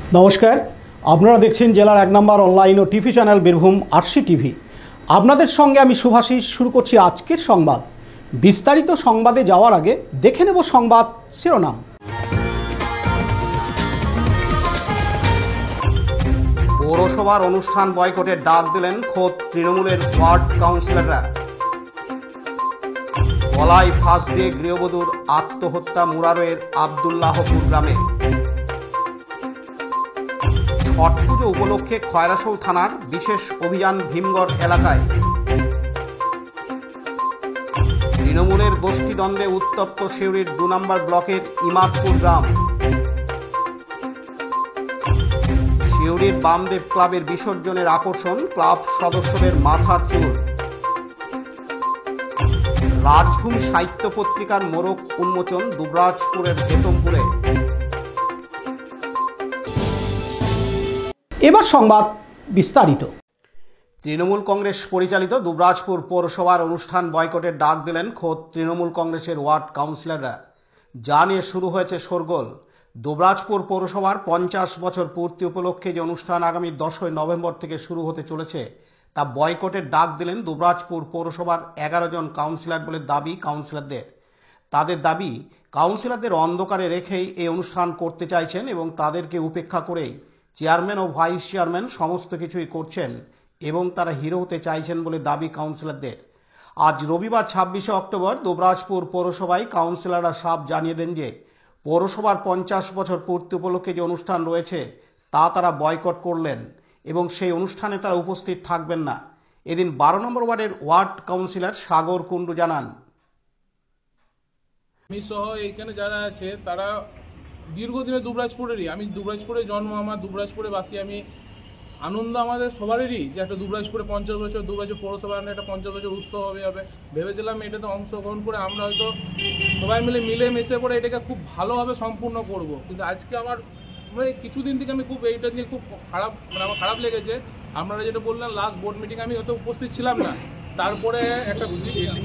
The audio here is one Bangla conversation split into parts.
নমস্কার, আপনারা দেখছেন জেলার 1 নম্বর অনলাইন ও TV channel Birbhum RC TV. আপনাদের সঙ্গে আমি শুভাশিস। শুরু করছি আজকের সংবাদ। বিস্তারিত সংবাদে যাওয়ার আগে দেখে নেব সংবাদ শিরোনাম। পৌরসভার অনুষ্ঠান বয়কটের ডাক দিলেন খোদ তৃণমূলের ওয়ার্ড কাউন্সিলররা। গলায় ফাঁস দিয়ে গৃহবধূর আত্মহত্যা মুরারোয়ের আবদুল্লাহপুর গ্রামে। ছট পুজো উপলক্ষে খয়রাশোল থানার বিশেষ অভিযান ভীমগড় এলাকায়। তৃণমূলের গোষ্ঠীদ্বন্দ্বে উত্তপ্ত সিউড়ির 2 নম্বর ব্লকের ইমাদপুর গ্রাম। সিউড়ির বামদেব ক্লাবের বিসর্জনের আকর্ষণ ক্লাব সদস্যদের মাথার চুল। রাজভূমি সাহিত্য পত্রিকার মোড়ক উন্মোচন দুবরাজপুরের হেতমপুরে। এবার সংবাদ বিস্তারিত। তৃণমূল কংগ্রেস পরিচালিত দুবরাজপুর পৌরসভার অনুষ্ঠান বয়কটের ডাক দিলেন খোদ তৃণমূল কংগ্রেসের ওয়ার্ড কাউন্সিলররা। যা নিয়ে শুরু হয়েছে শোরগোল। দুবরাজপুর পৌরসভার 50 বছর পূর্তি উপলক্ষে যে অনুষ্ঠান আগামী 10ই নভেম্বর থেকে শুরু হতে চলেছে তা বয়কটের ডাক দিলেন দুবরাজপুর পৌরসভার 11 জন কাউন্সিলর বলে দাবি কাউন্সিলরদের। তাদের দাবি, কাউন্সিলরদের অন্ধকারে রেখেই এই অনুষ্ঠান করতে চাইছেন এবং তাদেরকে উপেক্ষা করেই চেয়ারম্যান ও ভাইস চেয়ারম্যান সমস্ত কিছুই করছেন এবং তারা হিরো হতে চাইছেন বলে দাবি কাউন্সিলরদের। আজ রবিবার 26শে অক্টোবর দুবরাজপুর পৌরসভায় কাউন্সিলররা সাফ জানিয়ে দেন যে পৌরসভার 50 বছর পূর্তি উপলক্ষে যে অনুষ্ঠান রয়েছে তা তারা বয়কট করলেন এবং সেই অনুষ্ঠানে তারা উপস্থিত থাকবেন না। এদিন 12 নম্বর ওয়ার্ডের ওয়ার্ড কাউন্সিলর সাগর কুণ্ডু জানান, আমি সহ এখানে যারা আছে তারা দীর্ঘদিনে দুবরাজপুরেরই। আমি দুবরাজপুরে জন্ম, আমার দুবরাজপুরে বাসি আমি। আনন্দ আমাদের সবারই যে একটা দুবরাজপুরে 50 বছর দুবরাজপুর পৌরসভার একটা 50 বছর উৎসব হবে। ভেবেছিলাম এটাতে অংশগ্রহণ করে আমরা হয়তো সবাই মিলে মিশে করে এটাকে খুব ভালোভাবে সম্পূর্ণ করব। কিন্তু আজকে আমার কিছুদিন থেকে আমি খুব এইটা নিয়ে খুব খারাপ আমার খারাপ লেগেছে। আপনারা যেটা বললেন লাস্ট বোর্ড মিটিং আমি হয়তো উপস্থিত ছিলাম না, তারপরে একটা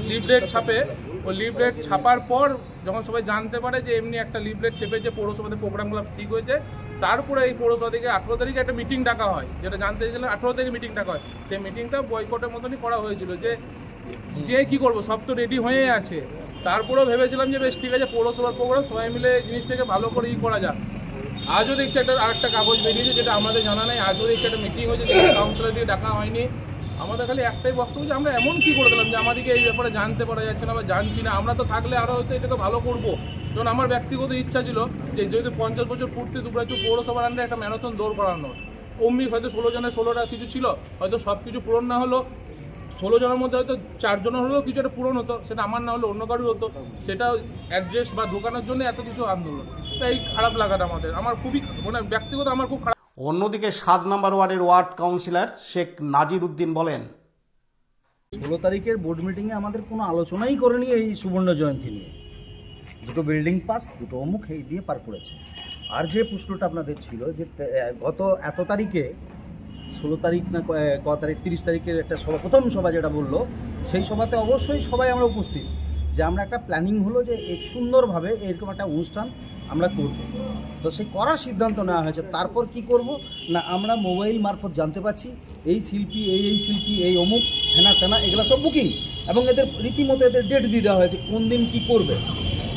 লিফলেট ছাপে, ওই লিফলেট ছাপার পর যখন সবাই জানতে পারে যে এমনি একটা লিফলেট ছেপেছে পৌরসভাতে প্রোগ্রামগুলো ঠিক হয়েছে, তারপরে এই পৌরসভা থেকে 18 তারিখে একটা মিটিং ডাকা হয়, যেটা জানতে চাইছিলাম 18 তারিখে মিটিং ডাকা হয়। সেই মিটিংটা বয়কটের মতনই করা হয়েছিল যে কি করবো, সব তো রেডি হয়ে আছে। তারপরেও ভেবেছিলাম যে বেশ ঠিক আছে পৌরসভার প্রোগ্রাম সবাই মিলে জিনিসটাকে ভালো করে করা যাক। আজও দেখছি আরেকটা কাগজ বেরিয়েছে যেটা আমাদের জানা নেই। আজও দেখছি একটা মিটিং হয়েছে যেটা কাউন্সিলর দিয়ে ডাকা হয়নি। আমাদের খালি একটাই বক্তব্য যে আমরা এমন কি করে দিলাম যে আমাদেরকে এই ব্যাপারে জানতে পারা যাচ্ছে না বা জানছি না। আমরা তো থাকলে আরও হয়তো এটাকে ভালো করবো। যেমন আমার ব্যক্তিগত ইচ্ছা ছিল যে যেহেতু 50 বছর পূর্তি দুবরাজপুর পৌরসভার আন্ডারে একটা ম্যারাথন দৌড় করানোর। অমনি হয়তো 16 জনের 16টা কিছু ছিল, হয়তো সব কিছু পূরণ না হলো 16 জনের মধ্যে হয়তো 4 জনের হলেও কিছু একটা পূরণ হতো, সেটা আমার না হলে অন্য কারোর হতো। সেটা অ্যাডজাস্ট বা ঢোকানোর জন্য এত কিছু আন্দোলন, তাই খারাপ লাগাটা আমার খুবই ব্যক্তিগত আমার খুব খারাপ। অন্যদিকে 7 নম্বর ওয়ার্ডের ওয়ার্ড কাউন্সিলর শেখ নাজির উদ্দিন বলেন, 16 তারিখের বোর্ড মিটিংয়ে আমাদের কোনো আলোচনাই করেনি এই সুবর্ণ জয়ন্তী নিয়ে। 2টো বিল্ডিং পাস, 2টো অমুক এই দিয়ে পার করেছে। আর যে প্রশ্নটা আপনাদের ছিল যে গত এত তারিখে 16 তারিখ না ক তারিখ 30 তারিখের একটা সভা, প্রথম সভা যেটা বললো, সেই সভাতে অবশ্যই সবাই আমরা উপস্থিত, যে আমরা একটা প্ল্যানিং হলো যে এই সুন্দরভাবে এরকম একটা অনুষ্ঠান আমরা করব। তো সেই করার সিদ্ধান্ত নেওয়া হয়েছে। তারপর কি করব না, আমরা মোবাইল মারফত জানতে পারছি এই শিল্পী এই শিল্পী এই অমুক হেনা তেনা এগুলো সব বুকিং, এবং এদের রীতিমতো এদের ডেট দিয়ে দেওয়া হয়েছে কোন দিন কি করবে,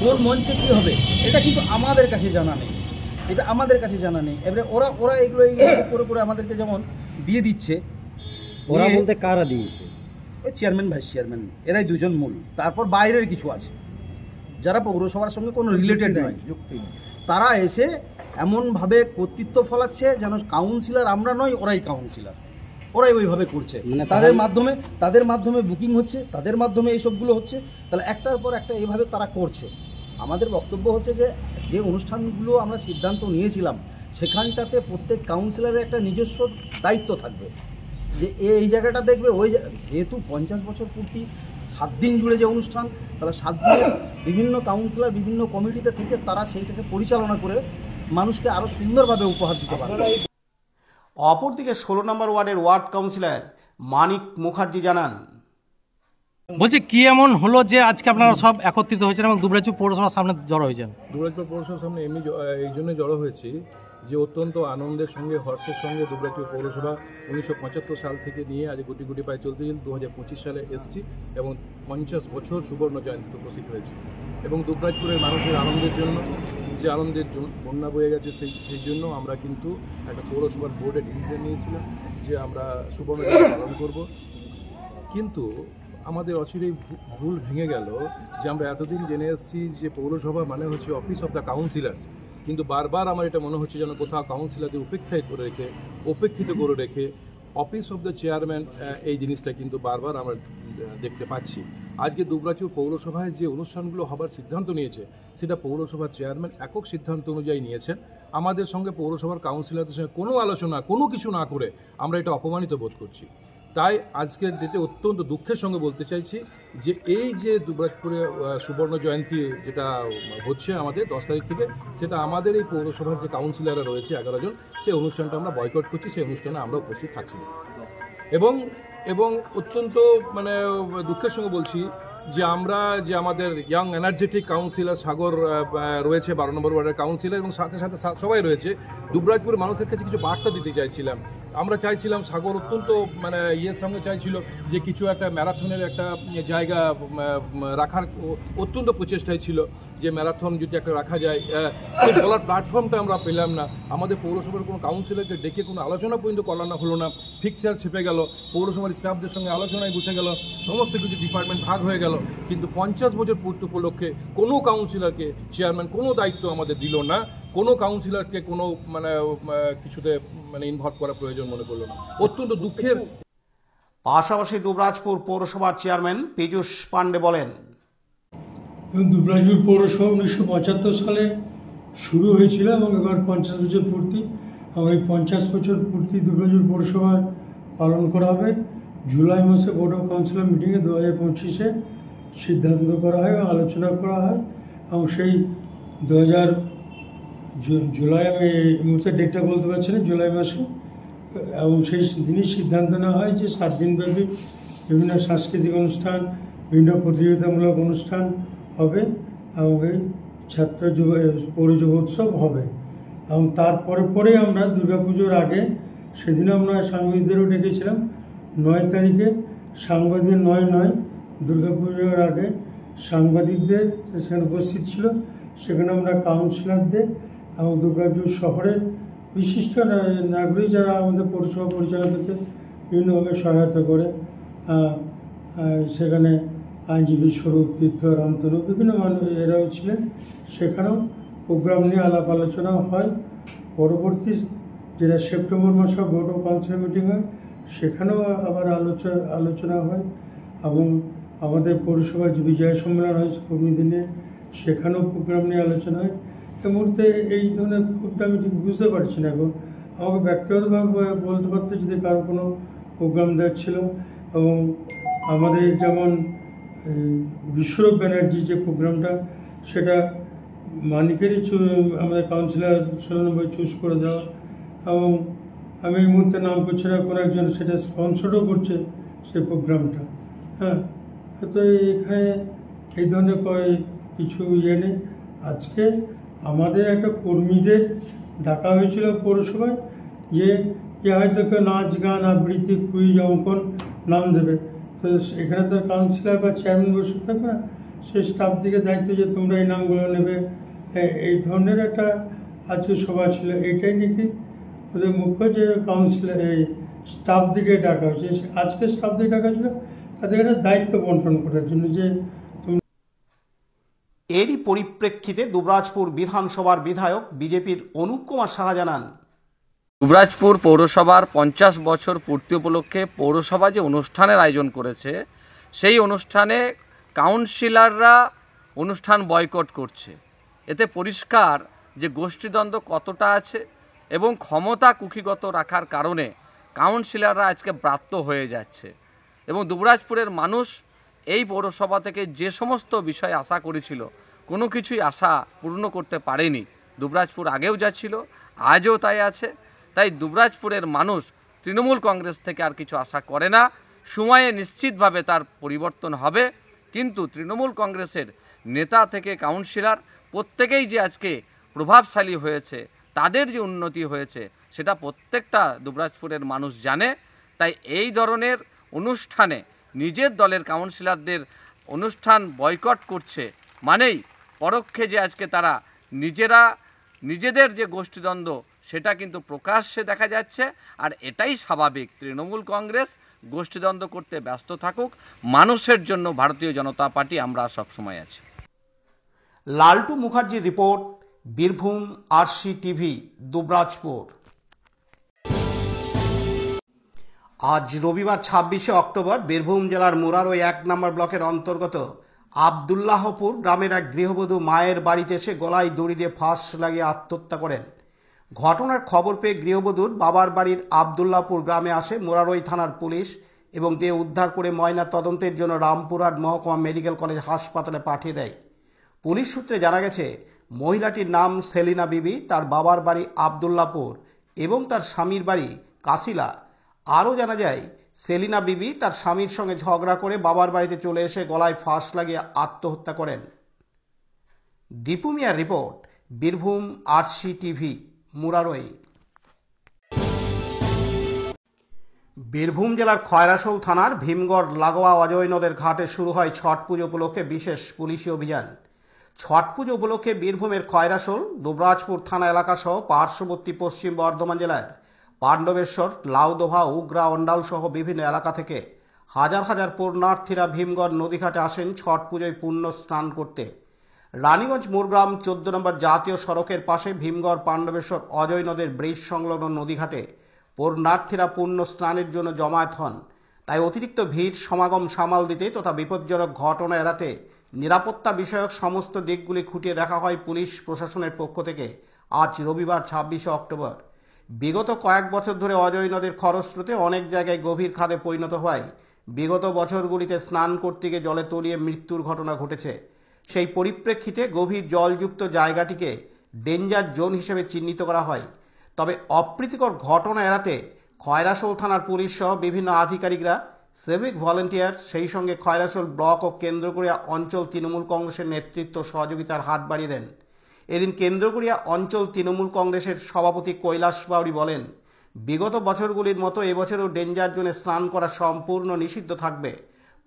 কোন মঞ্চে কী হবে। এটা কিন্তু আমাদের কাছে জানা নেই, এটা আমাদের কাছে জানা নেই। এবারে ওরা এগুলো করে আমাদেরকে যেমন দিয়ে দিচ্ছে। ওরা বলতে কারা দিয়েছে? ওই চেয়ারম্যান ভাইস চেয়ারম্যান এরাই দুজন মূল। তারপর বাইরের কিছু আছে যারা পৌরসভার সঙ্গে কোনো রিলেটেড নয়, যুক্তি তারা এসে এমনভাবে কর্তৃত্ব ফলাচ্ছে যেন কাউন্সিলর আমরা নয়, ওরাই কাউন্সিলর, ওরাই ওইভাবে করছে। তাদের মাধ্যমে বুকিং হচ্ছে, তাদের মাধ্যমে এইসবগুলো হচ্ছে। তাহলে একটার পর একটা এইভাবে তারা করছে। আমাদের বক্তব্য হচ্ছে যে অনুষ্ঠানগুলো আমরা সিদ্ধান্ত নিয়েছিলাম সেখানটাতে প্রত্যেক কাউন্সিলরের একটা নিজস্ব দায়িত্ব থাকবে, যে এই জায়গাটা দেখবে। ওই যেহেতু 50 বছর পূর্তি 7 দিন জুড়ে যে অনুষ্ঠান, তাহলে 7 দিনে বিভিন্ন কাউন্সিলর বিভিন্ন কমিটিতে থেকে তারা সেইটাকে পরিচালনা করে মানুষকে আরও সুন্দরভাবে উপহার দিতে পারবে। অপরদিকে 16 নম্বর ওয়ার্ডের ওয়ার্ড কাউন্সিলর মানিক মুখার্জি জানান, বলছি কি এমন হলো যে আজকে আপনারা সব একত্রিত হয়েছেন এবং দুবরাজপুর পৌরসভার সামনে জড়ো হয়েছেন? দুবরাজপুর পৌরসভার সামনে এমনি এই জন্য জড়ো হয়েছি যে অত্যন্ত আনন্দের সঙ্গে হর্ষের সঙ্গে দুবরাজপুর পৌরসভা 1975 সাল থেকে নিয়ে আজ গুটি গুটি পায়ে চলতে 2025 সালে এসছি এবং 50 বছর সুবর্ণ জয়ন্তীতে উপস্থিত হয়েছি এবং দুবরাজপুরের মানুষের আনন্দের জন্য যে আনন্দের বন্যা বয়ে গেছে সেই জন্য আমরা কিন্তু একটা পৌরসভার বোর্ডে ডিসিশন নিয়েছিলাম যে আমরা সুবর্ণ জয়ন্তী পালন করব। কিন্তু আমাদের অচিরেই ভুল ভেঙে গেল যে আমরা এতদিন জেনে এসেছি যে পৌরসভা মানে হচ্ছে অফিস অফ দ্য কাউন্সিলার্স, কিন্তু বারবার আমার এটা মনে হচ্ছে যেন কোথাও কাউন্সিলরদের উপেক্ষিত করে রেখে অফিস অফ দ্য চেয়ারম্যান এই জিনিসটা কিন্তু বারবার আমরা দেখতে পাচ্ছি। আজকে দুবরাজপুর পৌরসভায় যে অনুষ্ঠানগুলো হবার সিদ্ধান্ত নিয়েছে সেটা পৌরসভার চেয়ারম্যান একক সিদ্ধান্ত অনুযায়ী নিয়েছেন। আমাদের সঙ্গে পৌরসভার কাউন্সিলরদের সঙ্গে কোনো আলোচনা কোনো কিছু না করে আমরা এটা অপমানিত বোধ করছি। তাই আজকের ডেটে অত্যন্ত দুঃখের সঙ্গে বলতে চাইছি যে এই যে দুবরাজপুরে সুবর্ণ জয়ন্তী যেটা হচ্ছে আমাদের 10 তারিখ থেকে, সেটা আমাদের এই পৌরসভার যে কাউন্সিলররা রয়েছে 11 জন, সেই অনুষ্ঠানটা আমরা বয়কট করছি, সেই অনুষ্ঠানে আমরা উপস্থিত থাকছি না। এবং অত্যন্ত মানে দুঃখের সঙ্গে বলছি যে আমরা যে আমাদের ইয়াং এনার্জেটিক কাউন্সিলর সাগর রয়েছে 12 নম্বর ওয়ার্ডের কাউন্সিলর এবং সাথে সাথে সবাই রয়েছে, দুবরাজপুরের মানুষের কাছে কিছু বার্তা দিতে চাইছিলাম। আমরা চাইছিলাম সাগর অত্যন্ত মানে সঙ্গে চাইছিল যে কিছু একটা ম্যারাথনের একটা জায়গা রাখার অত্যন্ত প্রচেষ্টায় ছিল যে ম্যারাথন যদি একটা রাখা যায়, সেই বলার প্ল্যাটফর্মটা আমরা পেলাম না। আমাদের পৌরসভার কোনো কাউন্সিলরকে ডেকে কোনো আলোচনা পর্যন্ত করানো হলো না, ফিক্সার ছেপে গেল, পৌরসভার স্টাফদের সঙ্গে আলোচনায় বসে গেল, সমস্ত কিছু ডিপার্টমেন্ট ভাগ হয়ে গেল, কিন্তু 50 বছর পূর্তি উপলক্ষে কোনো কাউন্সিলরকে চেয়ারম্যান কোনো দায়িত্ব আমাদের দিল না, কোনো কাউন্সিলরকে কোনো মানে কিছুতে মানে ইনভলভ করার প্রয়োজন মনে করলো না। অত্যন্ত দুঃখের। পাশাপাশি দুবরাজপুর পৌরসভার চেয়ারম্যান পীযূষ পাণ্ডে বলেন, দুবরাজপুর পৌরসভা 1975 সালে শুরু হয়েছিল এবং এবার 50 বছর পূর্তি, এবং এই 50 বছর পূর্তি দুবরাজপুর পৌরসভার পালন করা হবে। জুলাই মাসে বোর্ড অফ কাউন্সিলর মিটিংয়ে 2025-এ সিদ্ধান্ত করা হয় এবং আলোচনা করা হয় এবং সেই 2000 জুলাই, আমি এই মুহূর্তে ডেটটা বলতে পারছি না, জুলাই মাসে, এবং সেই দিনই সিদ্ধান্ত নেওয়া হয় যে 7 দিনব্যাপী বিভিন্ন সাংস্কৃতিক অনুষ্ঠান, বিভিন্ন প্রতিযোগিতামূলক অনুষ্ঠান হবে এবং এই ছাত্র পৌর যুব উৎসব হবে। এবং পরে আমরা দুর্গাপুজোর আগে সেদিন আমরা সাংবাদিকদেরও ডেকেছিলাম 9 তারিখে, সাংবাদিক 9 দুর্গাপুজোর আগে সাংবাদিকদের সেখানে উপস্থিত ছিল। সেখানে আমরা কাউন্সিলরদের এবং দুর্গাপুর শহরের বিশিষ্ট নাগরিক যারা আমাদের পৌরসভা পরিচালককে বিভিন্নভাবে সহায়তা করে, সেখানে আইনজীবী স্বরূপ, তীর্থ, রামতনু, বিভিন্ন মানুষ এরাও ছিলেন। সেখানেও প্রোগ্রাম নিয়ে আলাপ আলোচনা হয়। পরবর্তী যেটা সেপ্টেম্বর মাসে বোর্ড অফ কাউন্সিলর মিটিং হয়, সেখানেও আবার আলোচনা হয় এবং আমাদের পৌরসভার যে বিজয় সম্মেলন হয়েছে কর্মীদের নিয়ে, সেখানেও প্রোগ্রাম নিয়ে আলোচনা হয়। এই মুহূর্তে এই ধরনের প্রোগ্রাম আমি ঠিক বুঝতে পারছি না। এখন আমাকে ব্যক্তিগতভাবে বলতে পারতে যদি কারো কোনো প্রোগ্রাম দেওয়ার ছিল, এবং আমাদের যেমন বিশ্বরূপ ব্যানার্জি যে প্রোগ্রামটা, সেটা মানিকেরই আমাদের কাউন্সিলর 16 নম্বর চুজ করে দেওয়া, এবং আমি এই মুহূর্তে নাম করছি না, কোনো একজন সেটা স্পন্সরও করছে সেই প্রোগ্রামটা। হ্যাঁ, তো এখানে এই ধরনের কিছু নেই। আজকে আমাদের একটা কর্মীদের ডাকা হয়েছিল পৌরসভায় যে হয়তো কেউ নাচ, গান, আবৃত্তি, কুইজ, অঙ্কন নাম দেবে। তো এখানে তো কাউন্সিলর বা চেয়ারম্যান বসে থাকবে না, সেই স্টাফ দিকে দায়িত্ব যে তোমরা এই নামগুলো নেবে, এই ধরনের একটা আজকে সভা ছিল। এটাই নাকি ওদের মুখ্য যে কাউন্সিলর এই স্টাফ দিকে ডাকা হয়েছে। আজকে স্টাফ দিকে ডাকা ছিল তাদের একটা দায়িত্ব বন্টন করার জন্য। যে এরই পরিপ্রেক্ষিতে দুবরাজপুর বিধানসভার বিধায়ক বিজেপির অনুপ কুমার সাহা জানান, দুবরাজপুর পৌরসভার 50 বছর পূর্তি উপলক্ষে পৌরসভা যে অনুষ্ঠানের আয়োজন করেছে, সেই অনুষ্ঠানে কাউন্সিলররা অনুষ্ঠান বয়কট করছে। এতে পরিষ্কার যে গোষ্ঠীদ্বন্দ্ব কতটা আছে এবং ক্ষমতা কুক্ষিগত রাখার কারণে কাউন্সিলররা আজকে ব্রাত্য হয়ে যাচ্ছে। এবং দুবরাজপুরের মানুষ এই পৌরসভা থেকে যে সমস্ত বিষয় আশা করেছিল, কোনো কিছুই আশা পূর্ণ করতে পারেনি। দুবরাজপুর আগেও যা ছিল আজও তাই আছে। তাই দুবরাজপুরের মানুষ তৃণমূল কংগ্রেস থেকে আর কিছু আশা করে না। সময়ে নিশ্চিতভাবে তার পরিবর্তন হবে, কিন্তু তৃণমূল কংগ্রেসের নেতা থেকে কাউন্সিলর প্রত্যেকেই যে আজকে প্রভাবশালী হয়েছে তাদের যে উন্নতি হয়েছে সেটা প্রত্যেকটা দুবরাজপুরের মানুষ জানে। তাই এই ধরনের অনুষ্ঠানে নিজের দলের কাউন্সিলরদের অনুষ্ঠান বয়কট করছে মানেই পরোক্ষে যে আজকে তারা নিজেদের যে গোষ্ঠীদ্বন্দ্ব সেটা কিন্তু প্রকাশ্যে দেখা যাচ্ছে। আর এটাই স্বাভাবিক, তৃণমূল কংগ্রেস গোষ্ঠীদ্বন্দ্ব করতে ব্যস্ত থাকুক, মানুষের জন্য ভারতীয় জনতা পার্টি আমরা সবসময় আছি। লালটু মুখার্জির report, Birbhum RC TV, Dubrajpur. আজ রবিবার 26শে অক্টোবর বীরভূম জেলার মুরারই 1 নম্বর ব্লকের অন্তর্গত আবদুল্লাহপুর গ্রামের এক গৃহবধূ মায়ের বাড়িতে এসে গলায় দড়ি দিয়ে ফাঁস লাগিয়ে আত্মহত্যা করেন। ঘটনার খবর পেয়ে গৃহবধূর বাবার বাড়ির আবদুল্লাহপুর গ্রামে আসে মুরারই থানার পুলিশ এবং দেহ উদ্ধার করে ময়না তদন্তের জন্য রামপুরহাট মহকুমা মেডিকেল কলেজ হাসপাতালে পাঠিয়ে দেয়। পুলিশ সূত্রে জানা গেছে, মহিলাটির নাম সেলিনা বিবি, তার বাবার বাড়ি আবদুল্লাহপুর এবং তার স্বামীর বাড়ি কাশিলা। আরও জানা যায়, সেলিনা বিবি তার স্বামীর সঙ্গে ঝগড়া করে বাবার বাড়িতে চলে এসে গলায় ফাঁস লাগিয়ে আত্মহত্যা করেন। দীপু মিয়ার report, Birbhum RC TV, Murarai. Birbhum জেলার খয়রাশোল থানার ভীমগড় লাগোয়া অজয় নদের ঘাটে শুরু হয় ছট পুজো উপলক্ষে বিশেষ পুলিশি অভিযান। ছট পুজো উপলক্ষে বীরভূমের খয়রাশোল, দুবরাজপুর থানা এলাকা সহ পার্শ্ববর্তী পশ্চিম বর্ধমান জেলার পাণ্ডবেশ্বর, লাউদোভা, উগরা, অন্ডাল সহ বিভিন্ন এলাকা থেকে হাজার হাজার পুণ্যার্থীরা ভীমগড় নদীঘাটে আসেন ছট পুজোয় পুণ্য স্নান করতে। রানীগঞ্জ মুরগ্রাম 14 নম্বর জাতীয় সড়কের পাশে ভীমগড় পাণ্ডবেশ্বর অজয় নদের ব্রিজ সংলগ্ন নদীঘাটে পুণ্যার্থীরা পুণ্য স্নানের জন্য জমায়েত হন। তাই অতিরিক্ত ভিড় সমাগম সামাল দিতে তথা বিপজ্জনক ঘটনা এড়াতে নিরাপত্তা বিষয়ক সমস্ত দিকগুলি খুঁটিয়ে দেখা হয় পুলিশ প্রশাসনের পক্ষ থেকে। আজ রবিবার 26শে অক্টোবর। বিগত কয়েক বছর ধরে অজয় নদের খরস্রোতে অনেক জায়গায় গভীর খাদে পরিণত হয়। বিগত বছরগুলিতে স্নান করতে গিয়ে জলে তলিয়ে মৃত্যুর ঘটনা ঘটেছে। সেই পরিপ্রেক্ষিতে গভীর জলযুক্ত জায়গাটিকে ডেঞ্জার জোন হিসেবে চিহ্নিত করা হয়। তবে অপ্রীতিকর ঘটনা এড়াতে খয়রাশোল থানার পুলিশ সহ বিভিন্ন আধিকারিকরা, সিভিক ভলেন্টিয়ার, সেই সঙ্গে খয়রাশোল ব্লক ও কেন্দ্রকুড়িয়া অঞ্চল তৃণমূল কংগ্রেসের নেতৃত্ব সহযোগিতার হাত বাড়িয়ে দেন। এদিন কেন্দ্রকুড়িয়া অঞ্চল তৃণমূল কংগ্রেসের সভাপতি কৈলাস বাউরি বলেন, বিগত বছরগুলির মতো এবছরও ডেঞ্জার জোনে স্নান করা সম্পূর্ণ নিষিদ্ধ থাকবে।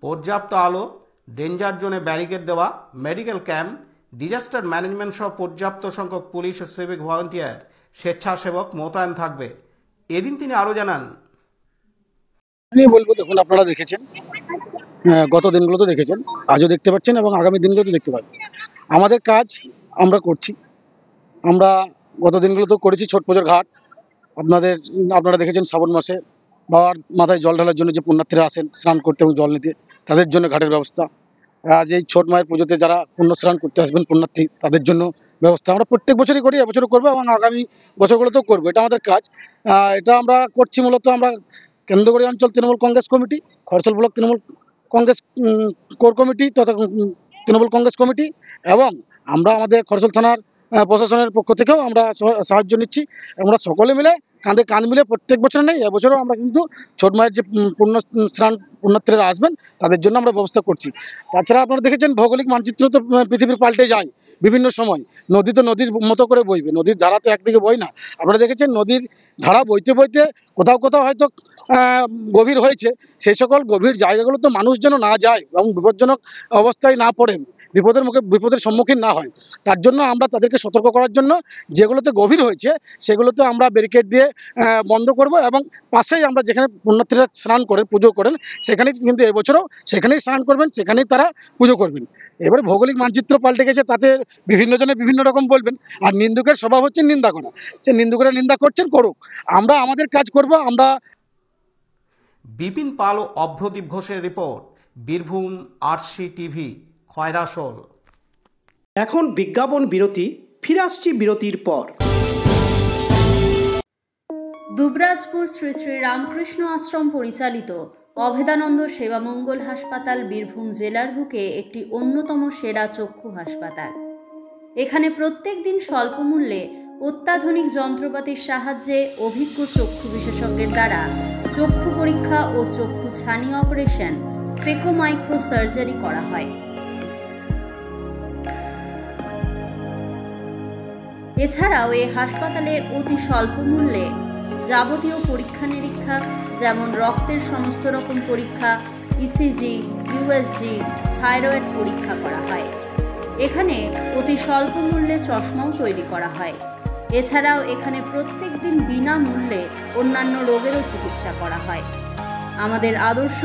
পর্যাপ্ত আলো, ডেঞ্জার জোনে ব্যারিকেড দেওয়া, মেডিকেল ক্যাম্প, ডিজাস্টার ম্যানেজমেন্ট সহ পর্যাপ্ত সংখ্যক পুলিশ ও সিভিক ভলেন্টিয়ার, স্বেচ্ছাসেবক মোতায়েন থাকবে। এদিন তিনি আরও জানান, আমি বলবো, দেখুন আপনারা দেখেছেন, গত দিনগুলোতে দেখেছেন, আজও দেখতে পাচ্ছেন এবং আগামী দিনগুলোতে দেখতে পাবেন। আমাদের কাজ আমরা করছি। আমরা গত দিনগুলোতেও করেছি ছট পুজোর ঘাট। আপনারা দেখেছেন শ্রাবণ মাসে বাবার মাথায় জল ঢালার জন্য যে পুণ্যার্থীরা আসেন স্নান করতে এবং জল নিতে, তাদের জন্য ঘাটের ব্যবস্থা। আজ এই ছট মায়ের পুজোতে যারা পুণ্য স্নান করতে আসবেন পুণ্যার্থী, তাদের জন্য ব্যবস্থা আমরা প্রত্যেক বছরই করি, এবছরও করবো এবং আগামী বছরগুলোতেও করবো। এটা আমাদের কাজ। এটা আমরা করছি মূলত আমরা কেন্দ্রকুড়িয়া অঞ্চল তৃণমূল কংগ্রেস কমিটি, খরচল block Trinamool Congress core committee তথা তৃণমূল কংগ্রেস কমিটি এবং আমরা আমাদের খরচল থানার প্রশাসনের পক্ষ থেকেও আমরা সাহায্য নিচ্ছি। আমরা সকলে মিলে কাঁধে কাঁধ মিলে প্রত্যেক বছর নেই, এবছরও আমরা কিন্তু ছোট মায়ের যে পুণ্যার্থীরা আসবেন তাদের জন্য আমরা ব্যবস্থা করছি। তাছাড়া আপনারা দেখেছেন ভৌগোলিক মানচিত্র তো পৃথিবীর পাল্টে যায় বিভিন্ন সময়। নদী তো নদীর মতো করে বইবে, নদীর ধারা তো একদিকে বয় না। আপনারা দেখেছেন নদীর ধারা বইতে বইতে কোথাও কোথাও হয়তো গভীর হয়েছে, সেই সকল গভীর জায়গাগুলো তো মানুষ যেন না যায় এবং বিপজ্জনক অবস্থায় না পড়ে, বিপদের সম্মুখীন না হয়, তার জন্য আমরা তাদেরকে সতর্ক করার জন্য যেগুলোতে গভীর হয়েছে সেগুলোতে আমরা ব্যারিকেড দিয়ে বন্ধ করব এবং পাশেই আমরা যেখানে পুণ্যার্থীরা স্নান করেন পুজো করেন সেখানেই কিন্তু এবছরও সেখানেই স্নান করবেন, সেখানেই তারা পুজো করবেন। এবারে ভৌগোলিক মানচিত্র পাল্টে গেছে, তাতে বিভিন্ন জনে বিভিন্ন রকম বলবেন। আর নিন্দুকের স্বভাব হচ্ছে নিন্দা করা, সে নিন্দুকেরা নিন্দা করছেন করুক, আমরা আমাদের কাজ করব। আমরা বিপিন পাল ও অভ্রদীপ ঘোষের report, Birbhum RC TV, Khoyrasol. এখন বিজ্ঞাপন বিরতি, ফিরে আসছি বিরতির পর। দুবরাজপুর শ্রী শ্রী রামকৃষ্ণ আশ্রম পরিচালিত অভেদানন্দ সেবামঙ্গল হাসপাতাল বীরভূম জেলার বুকে একটি অন্যতম সেরা চক্ষু হাসপাতাল। এখানে প্রত্যেক দিন স্বল্প মূল্যে অত্যাধুনিক যন্ত্রপাতির সাহায্যে অভিজ্ঞ চক্ষু বিশেষজ্ঞের দ্বারা চক্ষু পরীক্ষা ও চক্ষু ছানি অপারেশন, ফেকো মাইক্রো সার্জারি করা হয়। এছাড়াও এই হাসপাতালে অতি স্বল্প মূল্যে যাবতীয় পরীক্ষা নিরীক্ষা যেমন রক্তের সমস্ত রকম পরীক্ষা, ইসিজি, ইউএসজি, থাইরয়েড পরীক্ষা করা হয়। এখানে অতি স্বল্প মূল্যে চশমাও তৈরি করা হয়। এছাড়াও এখানে প্রত্যেক দিন বিনামূল্যে অন্যান্য রোগেরও চিকিৎসা করা হয়। আমাদের আদর্শ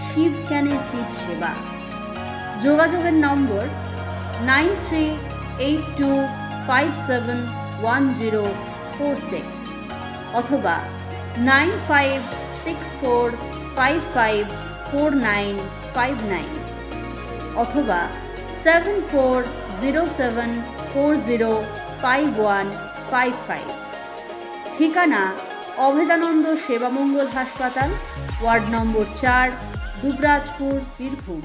শিব জ্ঞানে জীব সেবা। যোগাযোগের নম্বর 9382571046 অথবা 9564554959 অথবা 7407405155। ঠিকানা অভেদানন্দ সেবামঙ্গল হাসপাতাল, ওয়ার্ড নম্বর 4, দুবরাজপুর, বীরভূম।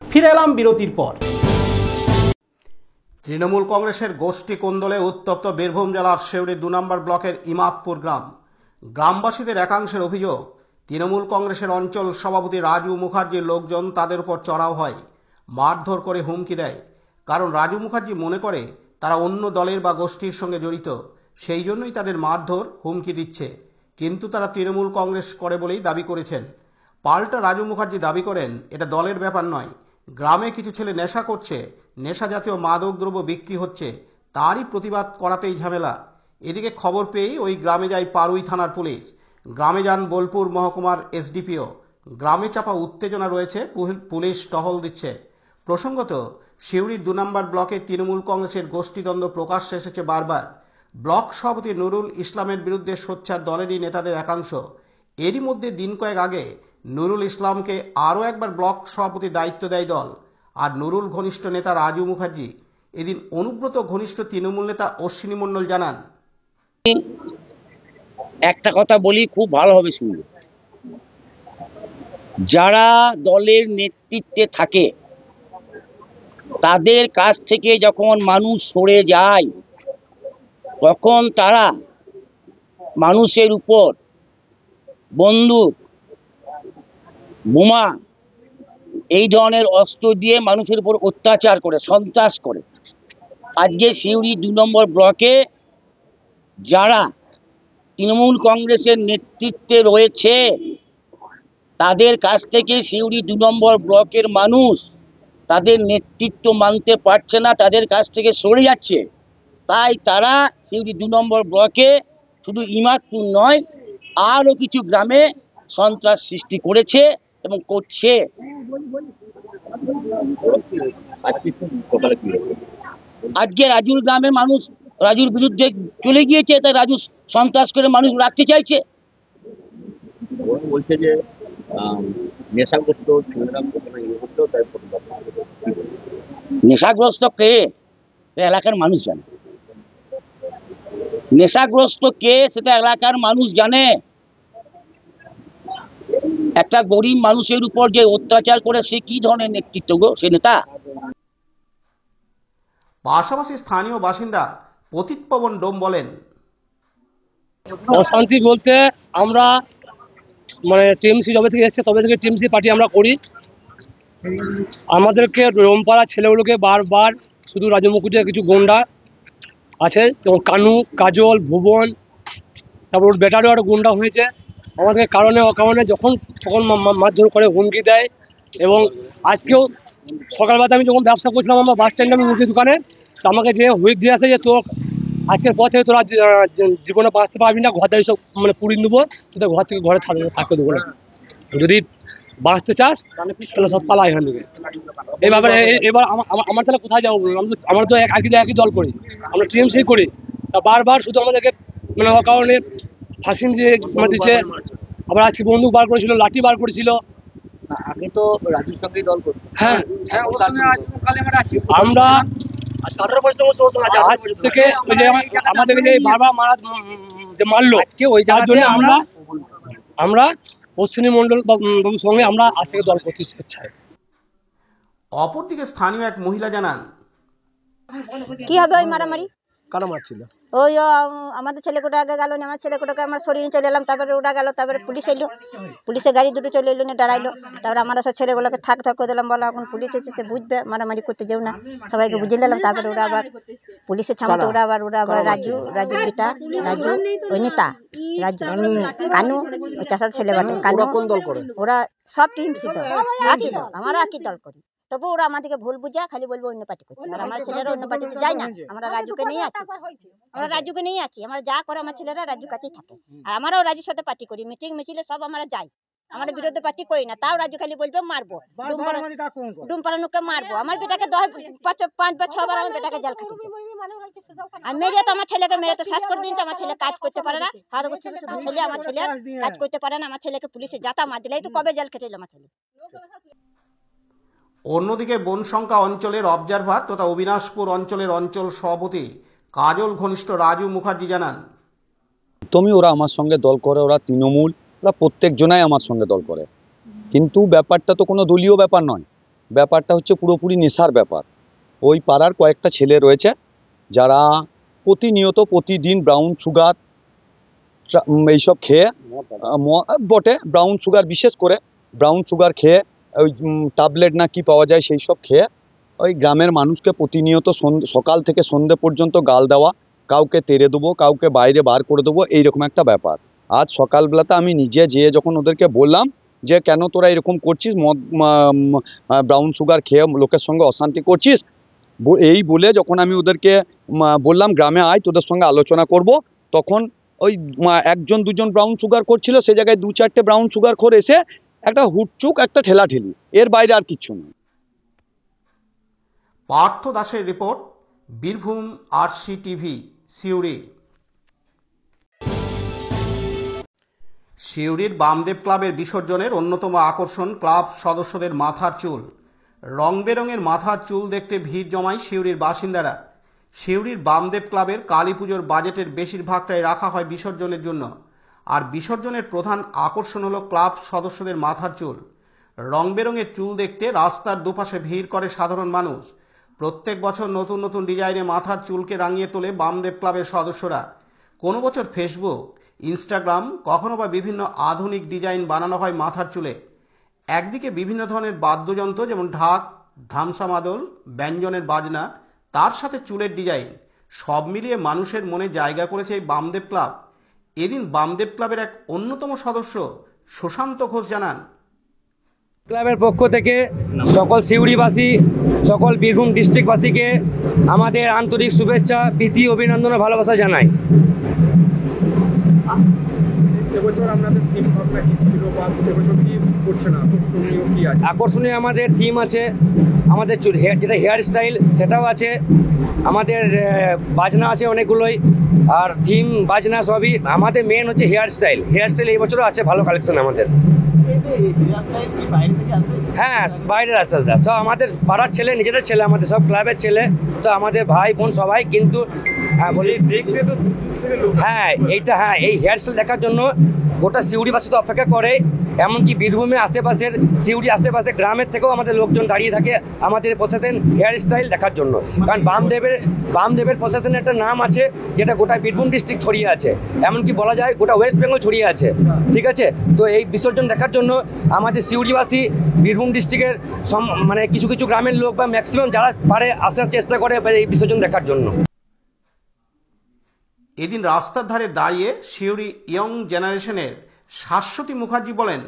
ফিরে এলাম বিরতির পর। তৃণমূল কংগ্রেসের গোষ্ঠী কোন্দলে উত্তপ্ত বীরভূম জেলার সিউড়ি 2 নম্বর ব্লকের ইমাদপুর গ্রাম। গ্রামবাসীদের একাংশের অভিযোগ, তৃণমূল কংগ্রেসের অঞ্চল সভাপতি রাজু মুখার্জির লোকজন তাদের উপর চড়াও হয়, মারধর করে হুমকি দেয়। কারণ রাজু মুখার্জি মনে করে তারা অন্য দলের বা গোষ্ঠীর সঙ্গে জড়িত, সেই জন্যই তাদের মারধর হুমকি দিচ্ছে। কিন্তু তারা তৃণমূল কংগ্রেস করে বলেই দাবি করেছেন। পাল্টা রাজু মুখার্জি দাবি করেন এটা দলের ব্যাপার নয়, গ্রামে কিছু ছেলে নেশা করছে, নেশা জাতীয় মাদক দ্রব্য বিক্রি হচ্ছে, তারই প্রতিবাদ করাতেই ঝামেলা। এদিকে খবর পেয়েই ওই গ্রামে যায় পারুই থানার পুলিশ। গ্রামে যান বোলপুর মহকুমার এসডিপিও। গ্রামে চাপা উত্তেজনা রয়েছে, পুলিশ টহল দিচ্ছে। প্রসঙ্গত, সিউড়ি 2 নম্বর ব্লকে তৃণমূল কংগ্রেসের গোষ্ঠীদ্বন্দ্ব প্রকাশ্যে এসেছে বারবার। ব্লক সভাপতি নুরুল ইসলামের বিরুদ্ধে সোচ্চার দলেরই নেতাদের একাংশ। এরই মধ্যে দিন কয়েক আগে নুরুল ইসলামকে আরও একবার ব্লক সভাপতি দায়িত্ব দেয় দল। আর নুরুল ঘনিষ্ঠ নেতা রাজু মুখার্জি এদিন অনুব্রত ঘনিষ্ঠ তৃণমূল নেতা অশ্বিনী মণ্ডল জানান, একটা কথা বলি, খুব ভালো হবে শুনবে। যারা দলের নেতৃত্বে থাকে তাদের কাছ থেকে যখন মানুষ সরে যায় তখন তারা মানুষের উপর বন্দুক, বোমা, এই ধরনের অস্ত্র দিয়ে মানুষের উপর অত্যাচার করে, সন্ত্রাস করে। আজকে সিউড়ি 2 নম্বর ব্লকে যারা তৃণমূল কংগ্রেসের নেতৃত্বে রয়েছে তাদের কাছ থেকে সিউড়ি 2 নম্বর ব্লকের মানুষ তাদের নেতৃত্ব মানতে পারছে না, তাদের কাছ থেকে সরে যাচ্ছে। তাই তারা সিউড়ি 2 নম্বর ব্লকে শুধু ইমাদপুর নয়, আরও কিছু গ্রামে সন্ত্রাস সৃষ্টি করেছে এবং করছে। আজকে রাজুর গ্রামে মানুষ রাজুর বিরুদ্ধে চলে গিয়েছে, তাই রাজু সন্ত্রাস করে মানুষ রাখতে চাইছে। বলছে যে নেশাগ্রস্ত কে এলাকার মানুষ জানে, নেশাগ্রস্ত কে সেটা এলাকার মানুষ জানে। একটা গরিব মানুষের উপর যে অত্যাচার করে সে কি ধরনের নেতৃত্ব গো, সে নেতা? পাশাপাশি স্থানীয় বাসিন্দা পতিত পবন ডোম বলেন, অশান্তি বলতে আমরা টিএমসি যবে থেকে এসছে তবে থেকে টিএমসি পার্টি আমরা করি। আমাদেরকে রোমপাড়া ছেলেগুলোকে বারবার শুধু রাজু মুখুজ্জের কিছু গুন্ডা আছে, যেমন কানু, কাজল, ভুবন, তারপর ওর বেটারও একটা গুন্ডা হয়েছে। আমাদেরকে কারণে অকারণে যখন মারধর করে, হুমকি দেয়। এবং আজকেও সকালবেলা আমি যখন ব্যবসা করছিলাম আমরা বাস স্ট্যান্ডে, আমি মুরগির দোকানে, তো আমাকে যে হুইপ দিয়ে আসে যে তোর আজকের পর থেকে তোরা জীবনে বাঁচতে পারবি না, ঘর দাঁড়িয়ে সব পুড়িয়ে নেবো, তোদের ঘর থেকে ঘরে থাকতে দেবো না, যদি বাঁচতে চাস তাহলে সব পালা এখান থেকে। এইভাবে এবার আমার তাহলে কোথায় যাবো? আমরা তো একই দল করি, আমরা টিএমসি করি। তা বারবার শুধু আমাদেরকে অকারণে ফাঁসি দিয়ে দিচ্ছে। আবার আজকে বন্দুক বার করেছিল, লাঠি বার করেছিল। আগে তো রাজুর সঙ্গে দল করতো। হ্যাঁ, আমরা আজ থেকে আমাদেরকে যে বারবার মারলো, তার জন্য আমরা অশ্বিনী মণ্ডল বাবুর সঙ্গে আমরা আজ থেকে দল করতে চাই। অপরদিকে স্থানীয় এক মহিলা জানান, কি হবে ওই মারামারি? কারা মারছিল? ওই আমাদের ছেলে কোটা আগে গেল না, আমার ছেলে কোটাকে আমার সরিয়ে চলে এলাম, তারপরে ওরা গেল, তারপরে পুলিশ এলো, পুলিশের গাড়ি দুটো চলে এলো, নিয়ে দাঁড়াইলো, তারপরে আমরা সব ছেলেগুলোকে থাক করে দিলাম, বলো এখন পুলিশ এসেছে বুঝবে, মারামারি করতে যেও না, সবাইকে বুঝিয়ে নিলাম। তারপরে ওরা আবার পুলিশের ছামাতে ওরা আবার রাজুর বেটা, রাজু ওই নেতা রাজু কানু ওই চাষার ছেলে বাটে কানু। কোন দল করে? ওরা সব টিম ছিল, একই দল, আমরা একই দল করি, তবু ওরা আমাদেরকে ভুল বুঝা খালি বলবো অন্য পার্টি করছে, আর আমার ছেলেরা অন্য পার্টিতে যায় না, আমরা রাজুকে নিয়ে আছি, আমরা যা করে আমার ছেলেরা রাজুর কাছেই থাকে, আর আমরাও রাজুর সাথে পার্টি করি, মিটিং মিছিলে সব আমরা যাই, আমরা বিরোধী পার্টি করি না, তাও রাজু খালি বলবে মারবো, ডুম পাড়ানোকে মারবো, আমার বেটাকে 5 বা 6 বার আমার বেটাকে জেল খাটিয়েছে, আর মেরে তো আমার ছেলেকে মেরে তো শেষ করে দিয়েছে, আমার ছেলে কাজ করতে পারে না, ছোট ছোট ছেলে, আমার ছেলে কাজ করতে পারে না, আমার ছেলেকে পুলিশে যাতা মার দিলে তো কবে জেল খেটেছিল আমার ছেলে। অন্যদিকে বনশঙ্কা অঞ্চলের অবজারভার তথা অবিনাশপুর অঞ্চলের অঞ্চল সভাপতি কাজল ঘনিষ্ঠ রাজু মুখার্জি জানান, ওরা আমার সঙ্গে দল করে, ওরা তৃণমূল, ওরা প্রত্যেকজনাই আমার সঙ্গে দল করে, কিন্তু ব্যাপারটা তো কোনো দলীয় ব্যাপার নয়, ব্যাপারটা হচ্ছে পুরোপুরি নেশার ব্যাপার। ওই পাড়ার কয়েকটা ছেলে রয়েছে যারা প্রতিনিয়ত প্রতিদিন ব্রাউন সুগার এইসব খেয়ে বটে, ব্রাউন সুগার বিশেষ করে ব্রাউন সুগার খেয়ে ওই ট্যাবলেট না কি পাওয়া যায় সেই সব খেয়ে ওই গ্রামের মানুষকে প্রতিনিয়ত সকাল থেকে সন্ধ্যে পর্যন্ত গাল দেওয়া, কাউকে তেড়ে দেবো, কাউকে বাইরে বার করে দেবো, এইরকম একটা ব্যাপার। আজ সকালবেলাতে আমি নিজে যেয়ে যখন ওদেরকে বললাম যে কেন তোরা এরকম করছিস, মদ ব্রাউন সুগার খেয়ে লোকের সঙ্গে অশান্তি করছিস, এই বলে যখন আমি ওদেরকে বললাম গ্রামে আয় তোদের সঙ্গে আলোচনা করব, তখন ওই 1জন 2জন ব্রাউন সুগার করছিল, সে জায়গায় 2-4টে ব্রাউন সুগার খোর এসে একটা হুটচুক একটা ঠেলাঠেলি, এর বাইরে আর কিছু নেই। পার্থ দাসের রিপোর্ট, বীরভূম RCTV সিউড়ি। সিউড়ির বামদেব ক্লাবের বিসর্জনের অন্যতম আকর্ষণ ক্লাব সদস্যদের মাথার চুল। রং বেরঙের মাথার চুল দেখতে ভিড় জমায় সিউড়ির বাসিন্দারা। সিউড়ির বামদেব ক্লাবের কালী পুজোর বাজেটের বেশিরভাগটাই রাখা হয় বিসর্জনের জন্য, আর বিসর্জনের প্রধান আকর্ষণ হলো ক্লাব সদস্যদের মাথার চুল। রং বেরঙের চুল দেখতে রাস্তার দুপাশে ভিড় করে সাধারণ মানুষ। প্রত্যেক বছর নতুন নতুন ডিজাইনে মাথার চুলকে রাঙিয়ে তোলে বামদেব ক্লাবের সদস্যরা। কোনো বছর ফেসবুক, ইনস্টাগ্রাম, কখনো বা বিভিন্ন আধুনিক ডিজাইন বানানো হয় মাথার চুলে। একদিকে বিভিন্ন ধরনের বাদ্যযন্ত্র যেমন ঢাক, ধামসা মাদল, ব্যঞ্জনের বাজনা, তার সাথে চুলের ডিজাইন, সব মিলিয়ে মানুষের মনে জায়গা করেছে এই বামদেব ক্লাব। এদিন বামদেব ক্লাবের এক অন্যতম সদস্য সুশান্ত ঘোষ জানান, ক্লাবের পক্ষ থেকে সকল সিউড়িবাসী, সকল বীরভূম ডিস্ট্রিক্টবাসীকে আমাদের আন্তরিক শুভেচ্ছা, প্রীতি, অভিনন্দন ও ভালোবাসা জানাই। আকর্ষণীয় আমাদের থিম আছে, আমাদের যেটা হেয়ার স্টাইল সেটাও আছে, আমাদের বাজনা আছে অনেকগুলোই, আর থিম বাজনা সবই। আমাদের মেন হচ্ছে হেয়ার স্টাইল এই বছরও আছে ভালো কালেকশন আমাদের। হ্যাঁ, বাইরের আসল সব আমাদের পাড়ার ছেলে, নিজেদের ছেলে, আমাদের সব ক্লাবের ছেলে, তো আমাদের ভাই বোন সবাই। কিন্তু হ্যাঁ বলি, দেখতে তো হ্যাঁ এইটা, হ্যাঁ এই হেয়ার স্টাইল দেখার জন্য গোটা সিউড়িবাসী তো অপেক্ষা করে, এমনকি বীরভূমের আশেপাশের সিউড়ি আশেপাশে গ্রামের থেকেও আমাদের লোকজন দাঁড়িয়ে থাকে আমাদের প্রশাসন হেয়ার স্টাইল দেখার জন্য। কারণ বামদেবের প্রশাসনের একটা নাম আছে যেটা গোটা বীরভূম ডিস্ট্রিক্ট ছড়িয়ে আছে, এমনকি বলা যায় গোটা ওয়েস্ট বেঙ্গল ছড়িয়ে আছে, ঠিক আছে। তো এই বিসর্জন দেখার জন্য আমাদের সিউড়িবাসী, বীরভূম ডিস্ট্রিক্টের মানে কিছু কিছু গ্রামের লোক বা ম্যাক্সিমাম যারা পারে আসার চেষ্টা করে এই বিসর্জন দেখার জন্য। এদিন রাস্তার ধারে দাঁড়িয়ে সিউড়ি ইয়ং জেনারেশনের শাশ্বতী মুখার্জি বলেন,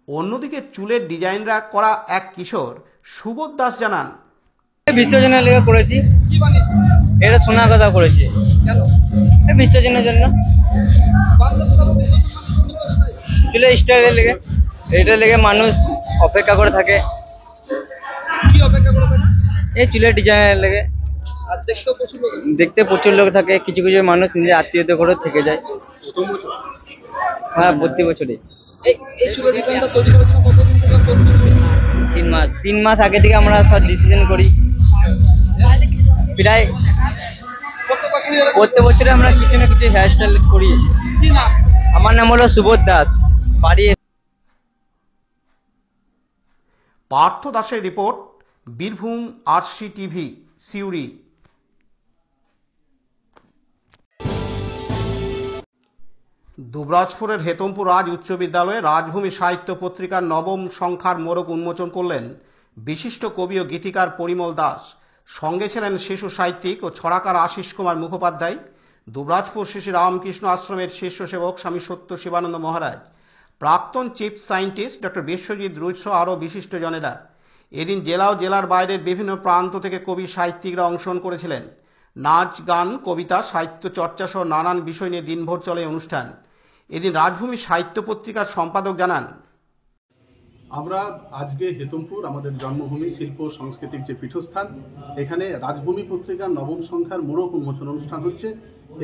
অন্যদিকে চুলের ডিজাইনরা করা এক কিশোর সুবোধ দাস জানান, বিসর্জনের লেগে করেছি, এটা শোনা কথা করেছি বিসর্জনের জন্য, চুলের স্টাইলের লেগে, এটা লেগে মানুষ অপেক্ষা করে থাকে, এই চুলের ডিজাইনের লেগে। দেখতে প্রচুর লোক থাকে, কিছু কিছু মানুষ নিজের আত্মীয়দের করে থেকে যায়। হ্যাঁ, প্রতি বছরই। 3 মাস আগে থেকে আমরা সব ডিসিশন করি। প্রায় প্রত্যেক বছরে আমরা কিছু না কিছু হেয়ারস্টাইল করি। আমার নাম হলো সুবোধ দাস, বাড়ি। পার্থ দাসের report, Birbhum RC TV, Suri. দুবরাজপুরের হেতমপুর রাজ উচ্চ বিদ্যালয়ে রাজভূমি সাহিত্য পত্রিকার নবম সংখ্যার মোড়ক উন্মোচন করলেন বিশিষ্ট কবি ও গীতিকার পরিমল দাস। সঙ্গে ছিলেন শিশু সাহিত্যিক ও ছড়াকার আশিস কুমার মুখোপাধ্যায়, দুবরাজপুর শ্রী শ্রী রামকৃষ্ণ আশ্রমের শীর্ষ সেবক স্বামী সত্য শিবানন্দ মহারাজ, প্রাক্তন চিফ সায়েন্টিস্ট ডক্টর বিশ্বজিৎ রুই সহ আরও বিশিষ্টজনেরা। এদিন জেলা ও জেলার বাইরের বিভিন্ন প্রান্ত থেকে কবি সাহিত্যিকরা অংশগ্রহণ করেছিলেন। নাচ, গান, কবিতা, সাহিত্য চর্চা সহ নানান বিষয় নিয়ে দিনভর চলে অনুষ্ঠান। এদিন রাজভূমি সাহিত্য পত্রিকার সম্পাদক জানান, আমরা আজকে হেতমপুর আমাদের জন্মভূমি, শিল্প সাংস্কৃতিক যে পীঠস্থান, এখানে রাজভূমি পত্রিকার নবম সংখ্যার মোড়ক উন্মোচন অনুষ্ঠান হচ্ছে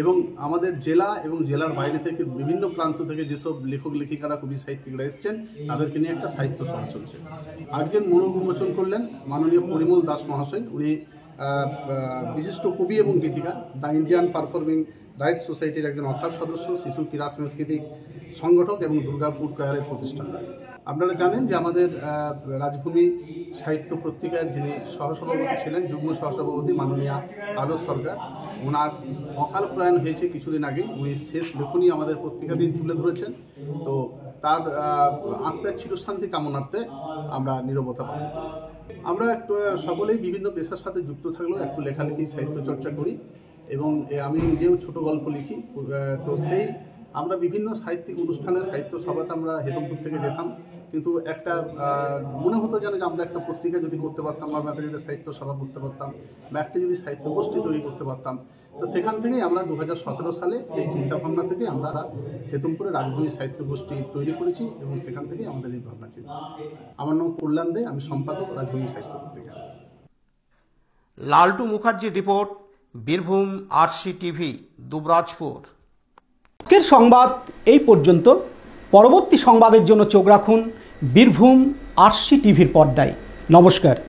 এবং আমাদের জেলা এবং জেলার বাইরে থেকে বিভিন্ন প্রান্ত থেকে যেসব লেখক লেখিকারা, কবি সাহিত্যিকরা এসছেন তাদেরকে নিয়ে একটা সাহিত্য সভা চলছে। আজকের মোড়ক উন্মোচন করলেন মাননীয় পরিমল দাস মহাশয়। উনি বিশিষ্ট কবি এবং গীতিকার, দ্য ইন্ডিয়ান পারফর্মিং রাইটস সোসাইটির একজন অথার সদস্য, শিশু ক্রীড়া সাংস্কৃতিক সংগঠক এবং দুর্গাপুর কয়ারের প্রতিষ্ঠাতা। আপনারা জানেন যে আমাদের রাজভূমি সাহিত্য পত্রিকার যিনি সহসভাপতি ছিলেন, যুগ্ম সহসভাপতি মাননীয়া আলোক সরকার, ওনার অকাল প্রয়াণ হয়েছে কিছুদিন আগেই। উনি শেষ লেখনী আমাদের পত্রিকা দিয়ে তুলে ধরেছেন। তো তার আত্মার চিরশান্তি কামনার্থে আমরা নীরবতা পালন। আমরা একটু সকলেই বিভিন্ন পেশার সাথে যুক্ত থাকলেও একটু লেখালেখি, সাহিত্য চর্চা করি এবং আমি নিজেও ছোট গল্প লিখি। তো সেই আমরা বিভিন্ন সাহিত্যিক অনুষ্ঠানে, সাহিত্য সভাতে আমরা হেতমপুর থেকে যেতাম, কিন্তু একটা মনে হতো যেন যে আমরা একটা পত্রিকা যদি করতে পারতাম বা একটা যদি সাহিত্য সভা করতে পারতাম বা একটা যদি সাহিত্য গোষ্ঠী তৈরি করতে পারতাম। তো সেখান থেকেই আমরা 2017 সালে সেই চিন্তাভাবনা থেকে আমরা হেতমপুরে রাজভূমি সাহিত্য গোষ্ঠী তৈরি করেছি এবং সেখান থেকেই আমাদের এই ভাবনা ছিল। আমার নাম কল্যাণ দে, আমি সম্পাদক রাজভূমি সাহিত্য পত্রিকা। লালটু মুখার্জির report, Birbhum RC TV, Dubrajpur. আজকের সংবাদ এই পর্যন্ত। পরবর্তী সংবাদের জন্য চোখ রাখুন বীরভূম আরসি টিভির পর্দায়। নমস্কার।